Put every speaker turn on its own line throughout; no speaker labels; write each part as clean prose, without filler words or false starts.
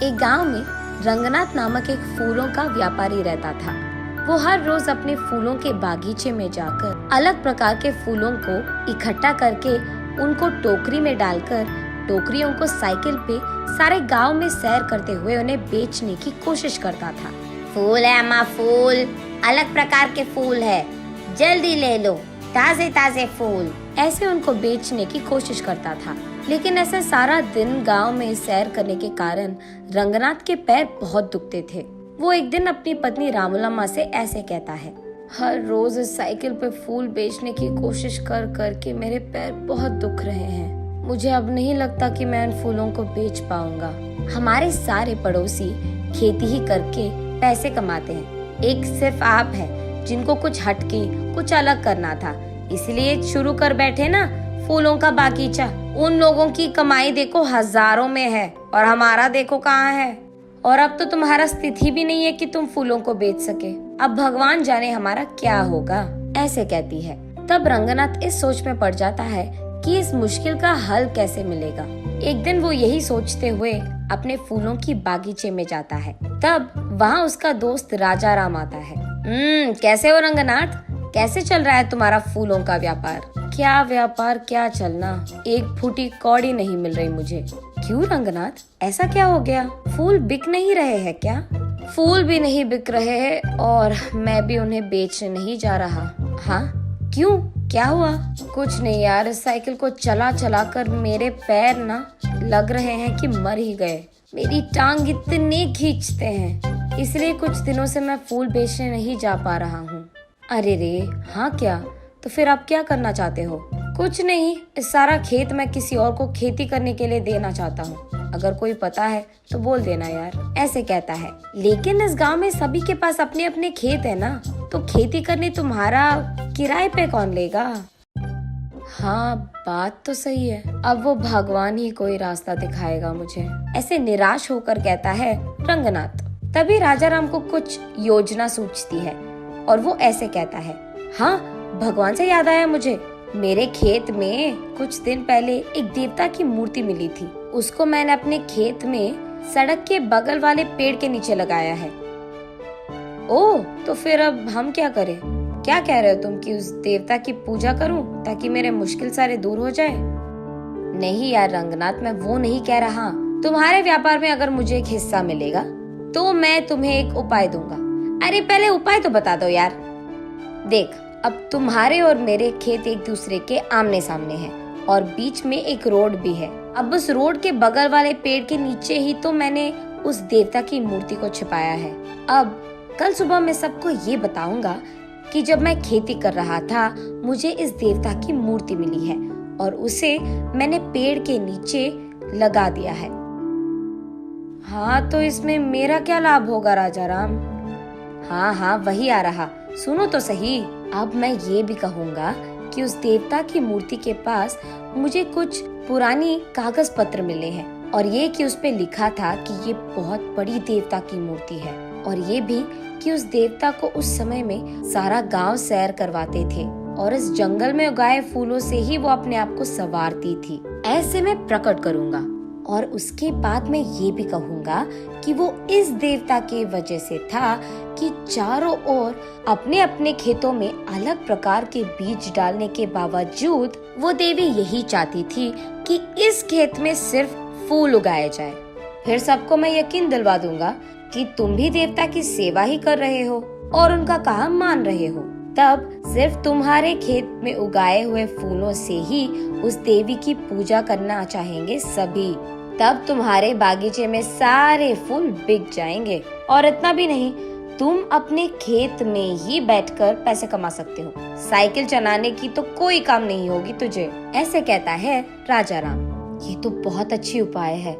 एक गांव में रंगनाथ नामक एक फूलों का व्यापारी रहता था। वो हर रोज अपने फूलों के बागीचे में जाकर अलग प्रकार के फूलों को इकट्ठा करके उनको टोकरी में डालकर टोकरियों को साइकिल पे सारे गांव में सैर करते हुए उन्हें बेचने की कोशिश करता था।
फूल है अम्मा, फूल अलग प्रकार के फूल है, जल्दी ले लो, ताजे ताजे फूल।
ऐसे उनको बेचने की कोशिश करता था। लेकिन ऐसे सारा दिन गांव में सैर करने के कारण रंगनाथ के पैर बहुत दुखते थे। वो एक दिन अपनी पत्नी रामूलम्मा से ऐसे कहता है, हर रोज इस साइकिल पे फूल बेचने की कोशिश कर करके मेरे पैर बहुत दुख रहे हैं। मुझे अब नहीं लगता कि मैं इन फूलों को बेच पाऊंगा। हमारे सारे पड़ोसी खेती ही करके पैसे कमाते हैं, एक सिर्फ आप है जिनको कुछ हटके कुछ अलग करना था, इसलिए शुरू कर बैठे ना फूलों का बागीचा। उन लोगों की कमाई देखो हजारों में है और हमारा देखो कहाँ है। और अब तो तुम्हारा स्थिति भी नहीं है कि तुम फूलों को बेच सके। अब भगवान जाने हमारा क्या होगा, ऐसे कहती है। तब रंगनाथ इस सोच में पड़ जाता है कि इस मुश्किल का हल कैसे मिलेगा। एक दिन वो यही सोचते हुए अपने फूलों की बागीचे में जाता है। तब वहाँ उसका दोस्त राजा राम आता है। कैसे हो रंगनाथ, कैसे चल रहा है तुम्हारा फूलों का व्यापार? क्या व्यापार क्या चलना, एक फूटी कौड़ी नहीं मिल रही मुझे। क्यों रंगनाथ, ऐसा क्या हो गया? फूल बिक नहीं रहे हैं क्या? फूल भी नहीं बिक रहे हैं और मैं भी उन्हें बेचने नहीं जा रहा। हाँ क्यों, क्या हुआ? कुछ नहीं यार, इस साइकिल को चला चला कर मेरे पैर ना लग रहे हैं कि मर ही गए। मेरी टांग इतने खींचते हैं, इसलिए कुछ दिनों से मैं फूल बेचने नहीं जा पा रहा हूँ। अरे रे, हाँ क्या? तो फिर आप क्या करना चाहते हो? कुछ नहीं, इस सारा खेत मैं किसी और को खेती करने के लिए देना चाहता हूँ। अगर कोई पता है तो बोल देना यार, ऐसे कहता है। लेकिन इस गांव में सभी के पास अपने अपने खेत है ना, तो खेती करने तुम्हारा किराए पे कौन लेगा? हाँ बात तो सही है, अब वो भगवान ही कोई रास्ता दिखाएगा मुझे, ऐसे निराश होकर कहता है रंगनाथ। तभी राजा राम को कुछ योजना सूझती है और वो ऐसे कहता है, हाँ भगवान से याद आया मुझे, मेरे खेत में कुछ दिन पहले एक देवता की मूर्ति मिली थी। उसको मैंने अपने खेत में सड़क के बगल वाले पेड़ के नीचे लगाया है। ओह, तो फिर अब हम क्या करें? क्या कह रहे हो तुम कि उस देवता की पूजा करूं ताकि मेरे मुश्किल सारे दूर हो जाए? नहीं यार रंगनाथ, मैं वो नहीं कह रहा। तुम्हारे व्यापार में अगर मुझे एक हिस्सा मिलेगा तो मैं तुम्हें एक उपाय दूंगा। अरे पहले उपाय तो बता दो यार। देख, अब तुम्हारे और मेरे खेत एक दूसरे के आमने सामने हैं और बीच में एक रोड भी है। अब उस रोड के बगल वाले पेड़ के नीचे ही तो मैंने उस देवता की मूर्ति को छिपाया है। अब कल सुबह मैं सबको ये बताऊंगा कि जब मैं खेती कर रहा था मुझे इस देवता की मूर्ति मिली है और उसे मैंने पेड़ के नीचे लगा दिया है। हाँ तो इसमें मेरा क्या लाभ होगा राजा राम? हाँ हाँ वही आ रहा, सुनो तो सही। अब मैं ये भी कहूँगा कि उस देवता की मूर्ति के पास मुझे कुछ पुरानी कागज पत्र मिले हैं और ये कि उस पे लिखा था कि ये बहुत बड़ी देवता की मूर्ति है और ये भी कि उस देवता को उस समय में सारा गांव सैर करवाते थे और इस जंगल में उगाए फूलों से ही वो अपने आप को संवारती थी। ऐसे मैं प्रकट करूँगा और उसके बाद मैं ये भी कहूँगा कि वो इस देवता के वजह से था कि चारों ओर अपने अपने खेतों में अलग प्रकार के बीज डालने के बावजूद वो देवी यही चाहती थी कि इस खेत में सिर्फ फूल उगाए जाए। फिर सबको मैं यकीन दिलवा दूंगा कि तुम भी देवता की सेवा ही कर रहे हो और उनका काम मान रहे हो। तब सिर्फ तुम्हारे खेत में उगाए हुए फूलों से ही उस देवी की पूजा करना चाहेंगे सभी। तब तुम्हारे बागीचे में सारे फूल बिक जाएंगे और इतना भी नहीं, तुम अपने खेत में ही बैठकर पैसे कमा सकते हो। साइकिल चलाने की तो कोई काम नहीं होगी तुझे, ऐसे कहता है राजा राम। ये तो बहुत अच्छी उपाय है,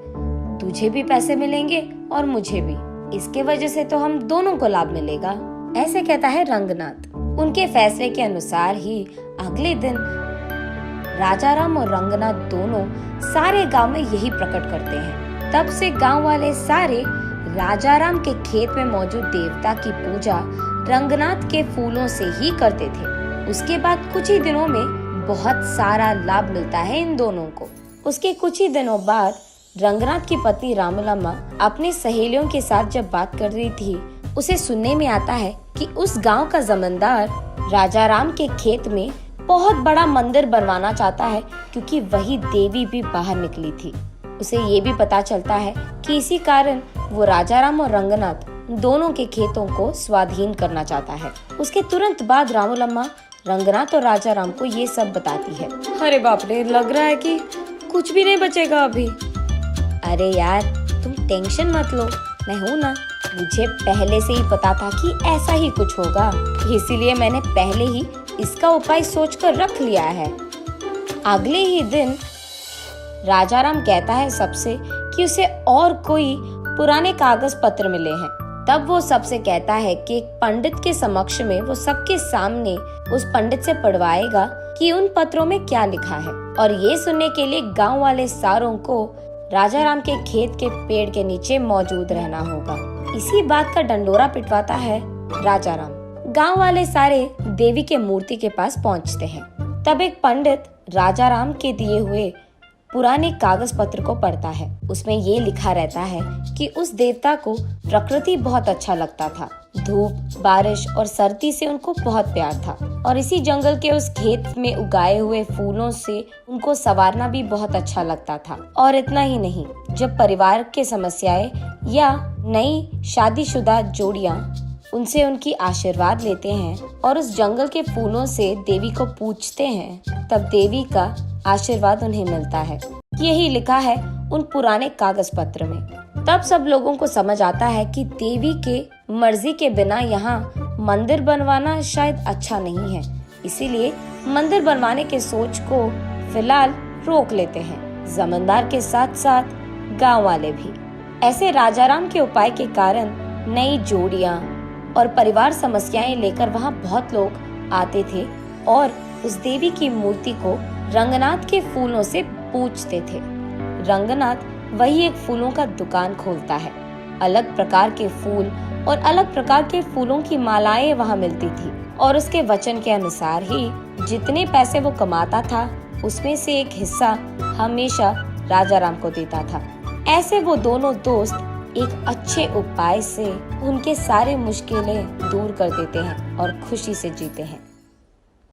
तुझे भी पैसे मिलेंगे और मुझे भी, इसके वजह से तो हम दोनों को लाभ मिलेगा, ऐसे कहता है रंगनाथ। उनके फैसले के अनुसार ही अगले दिन राजा राम और रंगनाथ दोनों सारे गांव में यही प्रकट करते हैं। तब से गांव वाले सारे राजा राम के खेत में मौजूद देवता की पूजा रंगनाथ के फूलों से ही करते थे। उसके बाद कुछ ही दिनों में बहुत सारा लाभ मिलता है इन दोनों को। उसके कुछ ही दिनों बाद रंगनाथ की पत्नी रामूलम्मा अपनी सहेलियों के साथ जब बात कर रही थी, उसे सुनने में आता है कि उस गांव का जमींदार राजा राम के खेत में बहुत बड़ा मंदिर बनवाना चाहता है, क्योंकि वही देवी भी बाहर निकली थी। उसे ये भी पता चलता है कि इसी कारण वो राजा राम और रंगनाथ दोनों के खेतों को स्वाधीन करना चाहता है। उसके तुरंत बाद रामूलम्मा रंगनाथ और राजा राम को ये सब बताती है। अरे बाप रे, लग रहा है कि कुछ भी नहीं बचेगा अभी। अरे यार, तुम टेंशन मत लो, मैं हूँ ना। मुझे पहले से ही पता था कि ऐसा ही कुछ होगा, इसीलिए मैंने पहले ही इसका उपाय सोचकर रख लिया है। अगले ही दिन राजा राम कहता है सबसे कि उसे और कोई पुराने कागज पत्र मिले हैं। तब वो सबसे कहता है कि एक पंडित के समक्ष में वो सबके सामने उस पंडित से पढ़वाएगा कि उन पत्रों में क्या लिखा है। और ये सुनने के लिए गांव वाले सारों को राजा राम के खेत के पेड़ के नीचे मौजूद रहना होगा। इसी बात का डंडोरा पिटवाता है राजा राम। गांव वाले सारे देवी के मूर्ति के पास पहुंचते हैं। तब एक पंडित राजा राम के दिए हुए पुराने कागज पत्र को पढ़ता है। उसमें ये लिखा रहता है कि उस देवता को प्रकृति बहुत अच्छा लगता था। धूप, बारिश और सर्दी से उनको बहुत प्यार था, और इसी जंगल के उस खेत में उगाए हुए फूलों से उनको संवारना भी बहुत अच्छा लगता था। और इतना ही नहीं, जब परिवार के समस्याएं या नई शादीशुदा जोड़ियां उनसे उनकी आशीर्वाद लेते हैं और उस जंगल के फूलों से देवी को पूजते हैं, तब देवी का आशीर्वाद उन्हें मिलता है। यही लिखा है उन पुराने कागज पत्र में। तब सब लोगों को समझ आता है कि देवी के मर्जी के बिना यहाँ मंदिर बनवाना शायद अच्छा नहीं है, इसीलिए मंदिर बनवाने के सोच को फिलहाल रोक लेते हैं। जमींदार के साथ साथ गांव वाले भी। ऐसे राजाराम के उपाय के कारण नई जोड़ियां और परिवार समस्याएं लेकर वहाँ बहुत लोग आते थे और उस देवी की मूर्ति को रंगनाथ के फूलों से पूजते थे। रंगनाथ वही एक फूलों का दुकान खोलता है। अलग प्रकार के फूल और अलग प्रकार के फूलों की मालाएं वहाँ मिलती थी, और उसके वचन के अनुसार ही जितने पैसे वो कमाता था उसमें से एक हिस्सा हमेशा राजा राम को देता था। ऐसे वो दोनों दोस्त एक अच्छे उपाय से उनके सारे मुश्किलें दूर कर देते हैं और खुशी से जीते हैं।